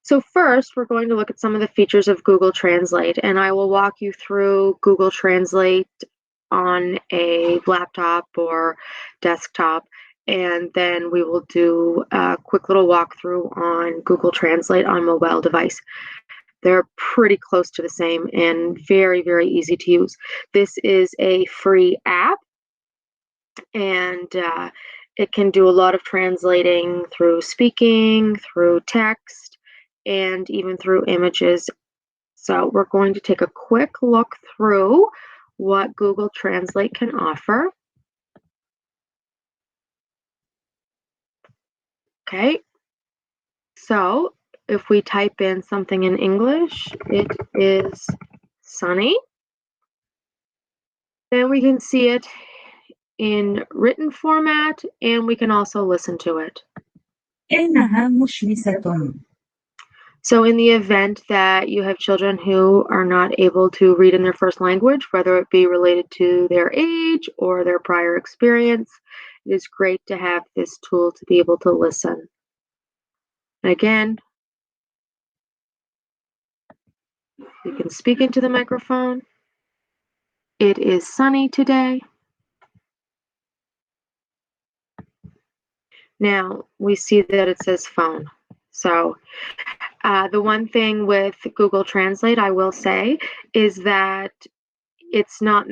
So first, we're going to look at some of the features of Google Translate, and I will walk you through Google Translate on a laptop or desktop, and then we will do a quick little walkthrough on Google Translate on mobile device. They're pretty close to the same and very, very easy to use. This is a free app, and it can do a lot of translating through speaking, through text, and even through images. So we're going to take a quick look through what Google Translate can offer. Okay, so if we type in something in English, it is sunny. Then we can see it in written format, and we can also listen to it. إنها مشمسة. So in the event that you have children who are not able to read in their first language, whether it be related to their age or their prior experience, it is great to have this tool to be able to listen. And again, you can speak into the microphone. It is sunny today. Now we see that it says phone. So the one thing with Google Translate, I will say, is that it's not,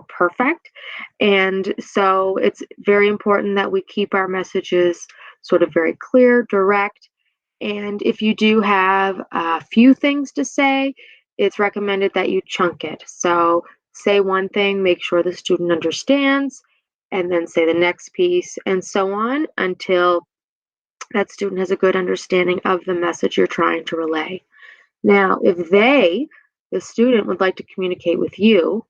perfect. And so it's very important that we keep our messages sort of very clear, direct. And if you do have a few things to say, it's recommended that you chunk it. So say one thing, make sure the student understands, and then say the next piece, and so on until that student has a good understanding of the message you're trying to relay. Now, if the student would like to communicate with you,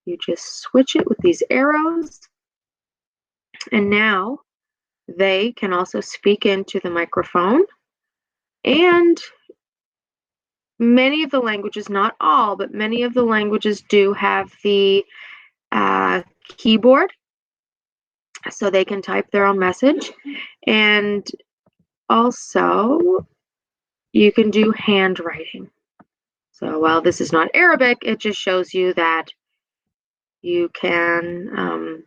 you just switch it with these arrows, and now they can also speak into the microphone. And many of the languages, not all, but many of the languages do have the keyboard, so they can type their own message. And also, you can do handwriting. So while this is not Arabic, it just shows you that you can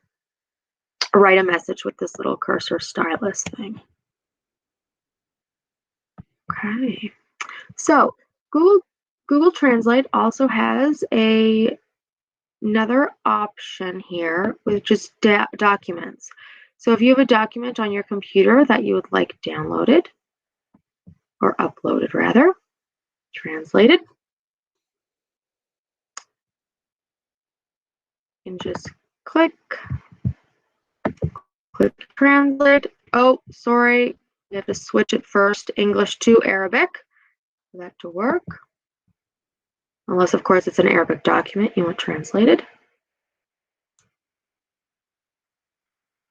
write a message with this little cursor stylus thing. Okay, so Google Translate also has another option here, which is documents. So if you have a document on your computer that you would like downloaded, or uploaded rather, translated, you can just click translate. Oh, sorry, you have to switch it first, English to Arabic for that to work. Unless, of course, it's an Arabic document you want translated.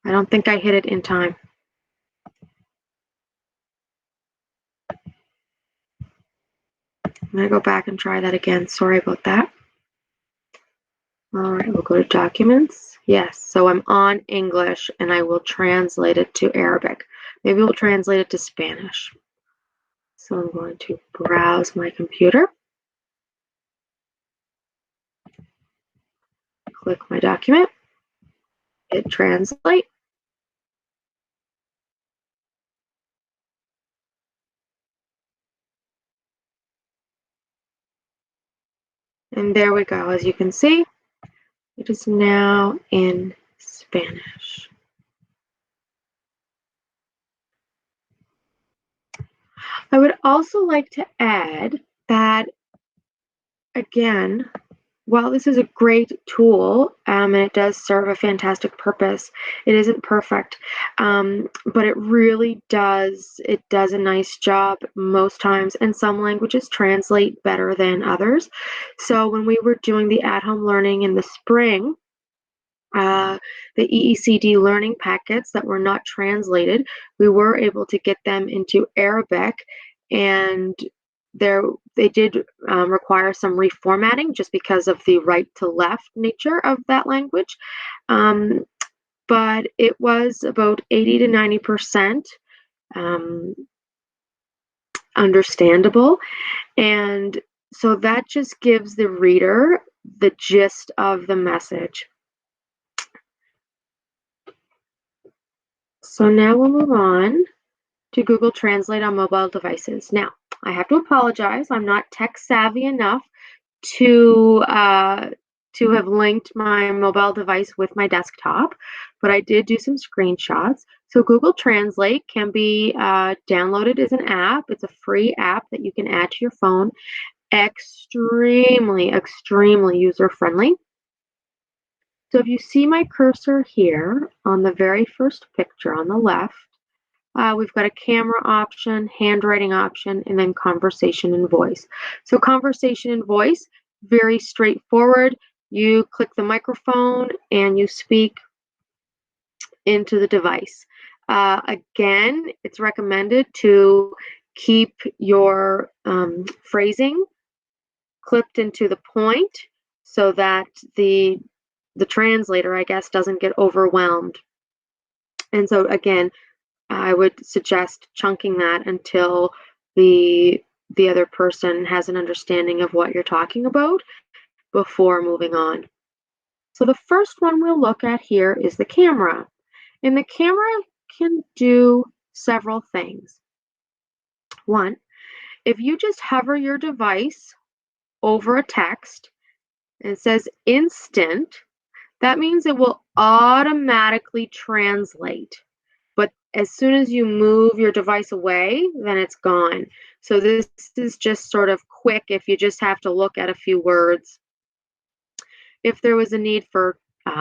I don't think I hit it in time. I'm going to go back and try that again. Sorry about that. All right, we'll go to documents. Yes, so I'm on English and I will translate it to Arabic. Maybe we'll translate it to Spanish. So I'm going to browse my computer. Click my document. Hit translate. And there we go. As you can see, it is now in Spanish. I would also like to add that, again, while this is a great tool and it does serve a fantastic purpose, it isn't perfect, but it really does a nice job most times, and some languages translate better than others. So when we were doing the at-home learning in the spring, the EECD learning packets that were not translated, we were able to get them into Arabic, and they did require some reformatting just because of the right to left nature of that language. But it was about 80 to 90% understandable. And so that just gives the reader the gist of the message. So now we'll move on to Google Translate on mobile devices. Now, I have to apologize. I'm not tech savvy enough to have linked my mobile device with my desktop, but I did do some screenshots. So Google Translate can be downloaded as an app. It's a free app that you can add to your phone. Extremely, extremely user-friendly. So if you see my cursor here on the very first picture on the left, we've got a camera option, handwriting option, and then conversation and voice. So conversation and voice, very straightforward. You click the microphone and you speak into the device. Again, it's recommended to keep your phrasing clipped into the point so that the translator, I guess, doesn't get overwhelmed. And so again, I would suggest chunking that until the other person has an understanding of what you're talking about before moving on. So the first one we'll look at here is the camera. And the camera can do several things. One, if you just hover your device over a text and it says instant, that means it will automatically translate. But as soon as you move your device away, then it's gone. So this is just sort of quick if you just have to look at a few words. If there was a need for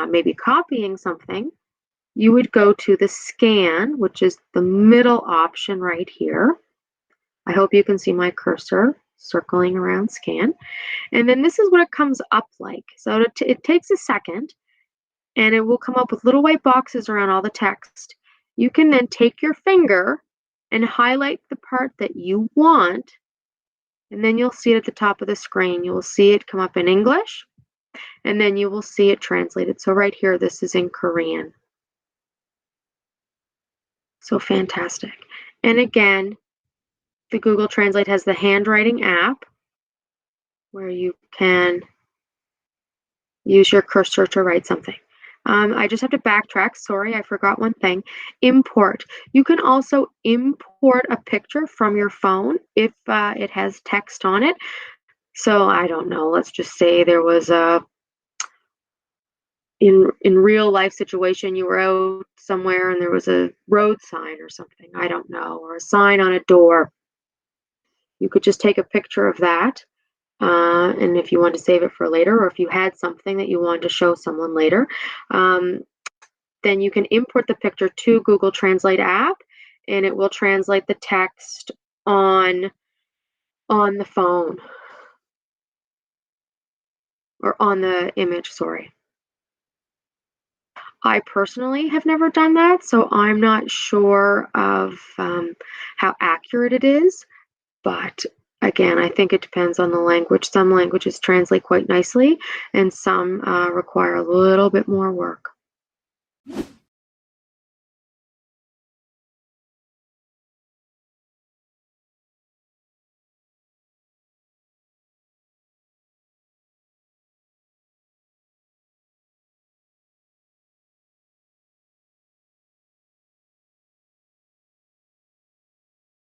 maybe copying something, you would go to the scan, which is the middle option right here. I hope you can see my cursor circling around scan. And then this is what it comes up like. So it takes a second, and it will come up with little white boxes around all the text. You can then take your finger and highlight the part that you want, and then you'll see it at the top of the screen. You will see it come up in English, and then you will see it translated. So right here, this is in Korean. So fantastic. And again, the Google Translate has the handwriting app where you can use your cursor to write something. I just have to backtrack. Sorry, I forgot one thing. Import. You can also import a picture from your phone if it has text on it. So I don't know. Let's just say there was a in real life situation, you were out somewhere and there was a road sign or something. I don't know, or a sign on a door. You could just take a picture of that. And if you want to save it for later, or if you had something that you wanted to show someone later, then you can import the picture to Google Translate app, and it will translate the text on the phone, or on the image, sorry. I personally have never done that, so I'm not sure of how accurate it is, but again, I think it depends on the language. Some languages translate quite nicely, and some require a little bit more work.